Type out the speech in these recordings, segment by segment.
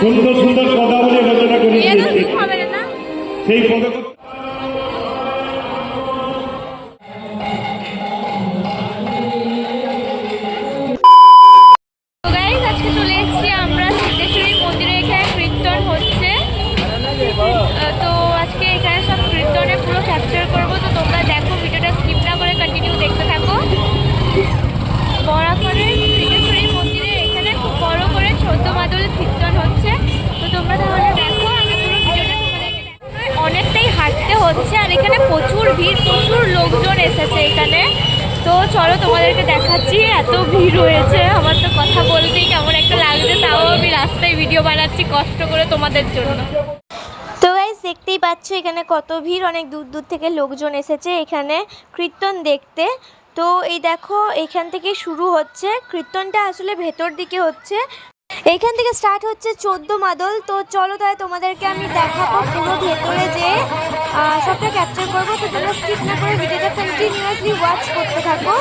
সুন্দর সুন্দর কথা বলে রচনা করে সেই পদক হচ্ছে আর এখানে প্রচুর ভিড়, প্রচুর লোকজন এসেছে এখানে। তো চলো তোমাদেরকে দেখাচ্ছি, এত ভিড় হয়েছে আমার তো কথা বলতেই কেমন একটা লাগছে, তাও আমি রাস্তায় ভিডিও বানাচ্ছি কষ্ট করে তোমাদের জন্য। তো গাইস দেখতেই পাচ্ছ এখানে কত ভিড়, অনেক দূর দূর থেকে লোকজন এসেছে এখানে কীর্তন দেখতে। তো এই দেখো এখান থেকে শুরু হচ্ছে কীর্তনটা, আসলে ভেতর দিকে হচ্ছে, এইখান থেকে স্টার্ট হচ্ছে 14 মাদল। তো চলো তাই তোমাদেরকে আমি দেখাবো পুরো ভেতরে যে সবটা ক্যাপচার করবো। তো তোমরা স্কিপ না করে ভিডিওটা কন্টিনিউয়াসলি ওয়াচ করতে থাকো।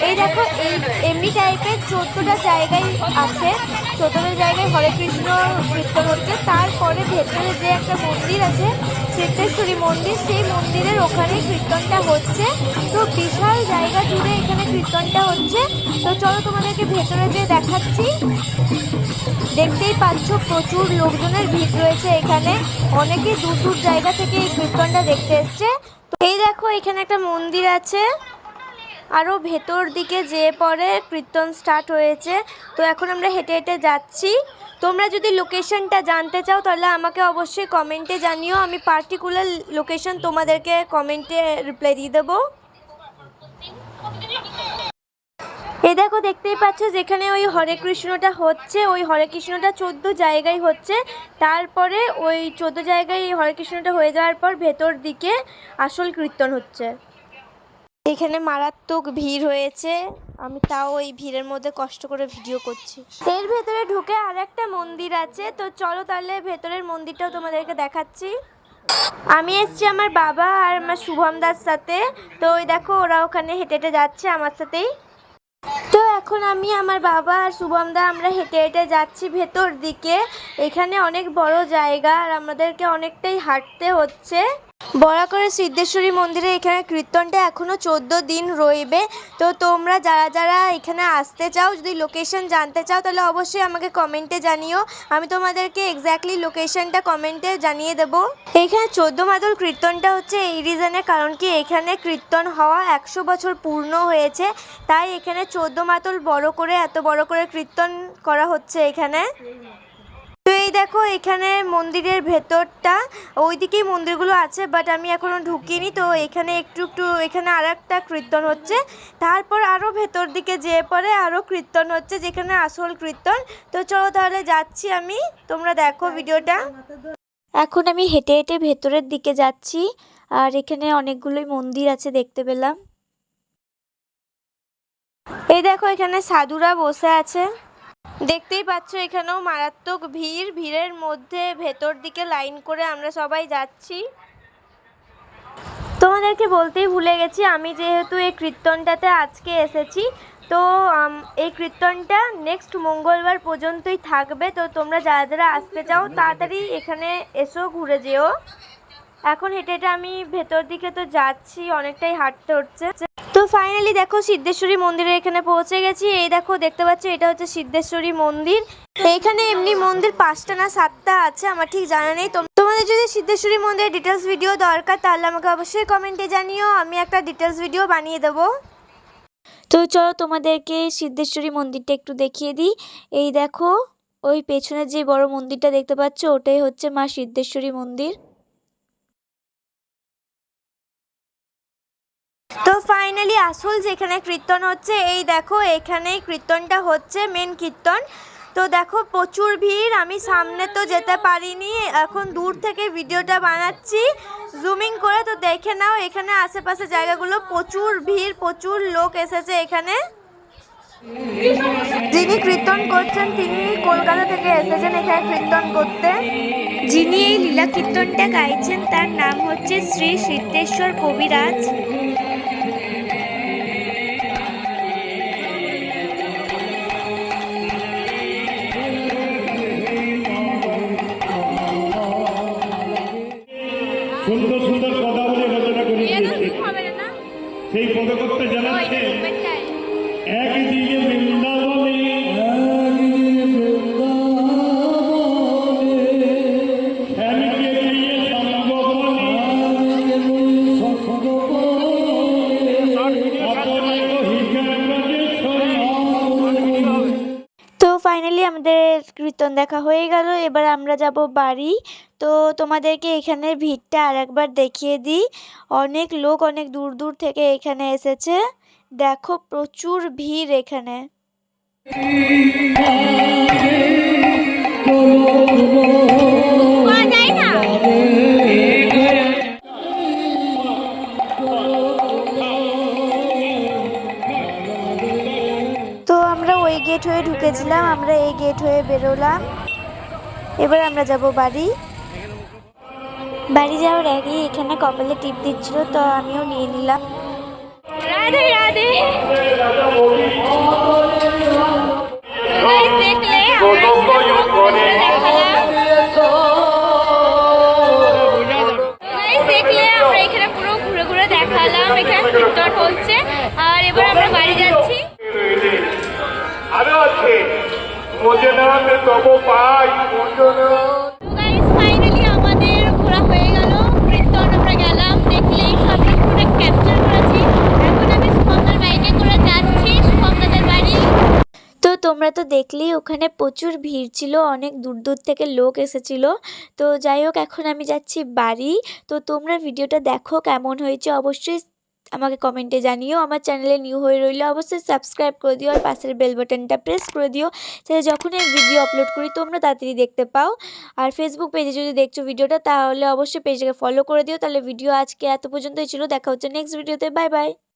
এই দেখো এই এমনি টাইপের 14টা জায়গায় আছে, 14টা জায়গায় হরে কৃষ্ণ কীর্তন হচ্ছে। তারপরে ভেতরে যে একটা মন্দির আছে সিদ্ধেশ্বরী মন্দির, সেই মন্দিরের ওখানে কীর্তনটা হচ্ছে। তো বিশাল জায়গা জুড়ে এখানে কীর্তনটা হচ্ছে। তো চলো তোমাদেরকে ভেতরে যেয়ে দেখাচ্ছি। দেখতেই পাচ্ছ প্রচুর লোকজনের ভিড় রয়েছে এখানে, অনেকে দূর দূর জায়গা থেকে এই কীর্তনটা দেখতে এসছে। তো এই দেখো এখানে একটা মন্দির আছে, আরও ভেতর দিকে যেয়ে পরে কীর্তন স্টার্ট হয়েছে। তো এখন আমরা হেঁটে হেঁটে যাচ্ছি। তোমরা যদি লোকেশনটা জানতে চাও তাহলে আমাকে অবশ্যই কমেন্টে জানিও, আমি পার্টিকুলার লোকেশন তোমাদেরকে কমেন্টে রিপ্লাই দিয়ে দেবো। এই দেখো দেখতেই পাচ্ছ যেখানে ওই হরে কৃষ্ণটা হচ্ছে, ওই হরে কৃষ্ণটা 14 জায়গায় হচ্ছে। তারপরে ওই 14 জায়গায় হরে কৃষ্ণটা হয়ে যাওয়ার পর ভেতর দিকে আসল কীর্তন হচ্ছে। এখানে মারাত্মক ভিড় হয়েছে, আমি তাও এই ভিড়ের মধ্যে কষ্ট করে ভিডিও করছি। এর ভেতরে ঢুকে আর একটা মন্দির আছে। তো চলো তাহলে ভেতরের মন্দিরটাও তোমাদেরকে দেখাচ্ছি। আমি এসছি আমার বাবা আর আমার শুভম দার সাথে। তো ওই দেখো ওরা ওখানে হেঁটে হেঁটে যাচ্ছে আমার সাথেই। তো এখন আমি আমার বাবা আর শুভম দা আমরা হেঁটে হেঁটে যাচ্ছি ভেতর দিকে। এখানে অনেক বড় জায়গা আর আমাদেরকে অনেকটাই হাঁটতে হচ্ছে। বরাকরের সিদ্ধেশ্বরী মন্দিরে এখানে কীর্তনটা এখনও 14 দিন রইবে। তো তোমরা যারা যারা এখানে আসতে চাও, যদি লোকেশন জানতে চাও তাহলে অবশ্যই আমাকে কমেন্টে জানিও, আমি তোমাদেরকে এক্স্যাক্টলি লোকেশনটা কমেন্টে জানিয়ে দেবো। এইখানে 14 মাদল কীর্তনটা হচ্ছে এই রিজনে, কারণ কি এখানে কীর্তন হওয়া 100 বছর পূর্ণ হয়েছে, তাই এখানে 14 মাদল বড় করে এত বড় করে কীর্তন করা হচ্ছে এখানে। তো এই দেখো এখানে মন্দিরের ভেতরটা, ওইদিকেই মন্দিরগুলো আছে বাট আমি এখনও ঢুকিনি। তো এখানে একটু একটু এখানে আর একটা কীর্তন হচ্ছে, তারপর আরও ভেতর দিকে যেয়ে পরে আরও কীর্তন হচ্ছে যেখানে আসল কীর্তন। তো চলো তাহলে যাচ্ছি আমি, তোমরা দেখো ভিডিওটা। এখন আমি হেঁটে হেঁটে ভেতরের দিকে যাচ্ছি আর এখানে অনেকগুলোই মন্দির আছে দেখতে পেলাম। এই দেখো এখানে সাধুরা বসে আছে, দেখতেই পাচ্ছ এখানেও মারাত্মক ভিড়, ভিড়ের মধ্যে ভেতর দিকে লাইন করে আমরা সবাই যাচ্ছি। তোমাদেরকে বলতেই ভুলে গেছি, আমি যেহেতু এই কীর্তনটাতে আজকে এসেছি, তো এই কীর্তনটা নেক্সট মঙ্গলবার পর্যন্তই থাকবে। তো তোমরা যারা যারা আসতে চাও তাড়াতাড়ি এখানে এসো, ঘুরে যেও। এখন হেঁটে হেঁটে আমি ভেতর দিকে তো যাচ্ছি, অনেকটাই হাঁটতে হচ্ছে। তো ফাইনালি দেখো সিদ্ধেশ্বরী মন্দিরে এখানে পৌঁছে গেছি। এই দেখো দেখতে পাচ্ছ এটা হচ্ছে সিদ্ধেশ্বরী মন্দির। এইখানে এমনি মন্দির 5টা না 7টা আছে, আমার ঠিক জানা নেই। তোমাদের যদি সিদ্ধেশ্বরী মন্দিরের ডিটেলস ভিডিও দরকার তাহলে আমাকে অবশ্যই কমেন্টে জানিও, আমি একটা ডিটেলস ভিডিও বানিয়ে দেবো। তো চলো তোমাদেরকে সিদ্ধেশ্বরী মন্দিরটা একটু দেখিয়ে দিই। এই দেখো ওই পেছনে যে বড় মন্দিরটা দেখতে পাচ্ছ ওটাই হচ্ছে মা সিদ্ধেশ্বরী মন্দির। তো ফাইনালি আসল যেখানে কীর্তন হচ্ছে, এই দেখো এখানে কীর্তনটা হচ্ছে, মেন কীর্তন। তো দেখো প্রচুর ভিড়, আমি সামনে তো যেতে পারিনি, এখন দূর থেকে ভিডিওটা বানাচ্ছি জুমিং করে। তো দেখে নাও এখানে আশেপাশে জায়গাগুলো প্রচুর ভিড়, প্রচুর লোক এসেছে এখানে। যিনি কীর্তন করছেন তিনি কলকাতা থেকে এসেছেন এখানে কীর্তন করতে। যিনি এই লীলা কীর্তনটা গাইছেন তার নাম হচ্ছে শ্রী সিদ্ধেশ্বর কবিরাজ। পদকর্তা জানাচ্ছে একদিকে বৃন্দাবনে শ্যামকে দিয়ে সঙ্গবনে আপনে কহিকা ব্রজেশ্বরী। তো ফাইনালি আমাদের কীর্তন দেখা হয়ে গেল। এবার আমরা যাব বাড়ি। তো তোমাদেরকে এখানের ভিড়টা আর একবার দেখিয়ে দিই। অনেক লোক অনেক দূর দূর থেকে এখানে এসেছে। দেখো প্রচুর ভিড় এখানে। তো আমরা ওই গেট হয়ে ঢুকেছিলাম, আমরা এই গেট হয়ে বেরোলাম। এবার আমরা যাব বাড়ি। বাড়ি যাওয়ার আগেই এখানে কপালে টিপ দিচ্ছিল, তো আমিও নিয়ে নিলাম। রাধে রাধে। দেখলে আমরা এখানে পুরো ঘুরে ঘুরে দেখালাম, এখানে কীর্তন হচ্ছে। আর এবার আমরা বাড়ি যাচ্ছি। আরো আছে মোজনাতে তব পাই মোজনা। ফাইনালি আমাদের ঘোরা হয়ে গেল, কীর্তন আমরা গেলাম, দেখলেই সবটা পুরো ক্যাপচার করেছি। এখন আমি শুভঙ্কর বাইকে করে যাচ্ছি শুভঙ্করদের বাড়ি। তো তোমরা তো দেখলেই ওখানে প্রচুর ভিড় ছিল, অনেক দূর দূর থেকে লোক এসেছিল। তো যাই হোক, এখন আমি যাচ্ছি বাড়ি। তো তোমরা ভিডিওটা দেখো কেমন হয়েছে অবশ্যই আমাকে কমেন্টে জানিও। আমার চ্যানেলে নিউ হয়ে রইলে অবশ্যই সাবস্ক্রাইব করে দিও আর পাশের বেল বাটনটা প্রেস করে দিও, যাতে যখন আমি ভিডিও আপলোড করি তোমরা তাড়াতাড়ি দেখতে পাও। আর ফেসবুক পেজে যদি দেখছো ভিডিওটা, তাহলে অবশ্যই পেজটাকে ফলো করে দিও। তাহলে ভিডিও আজকে এত পর্যন্তই ছিল, দেখা হচ্ছে নেক্সট ভিডিওতে। Bye bye.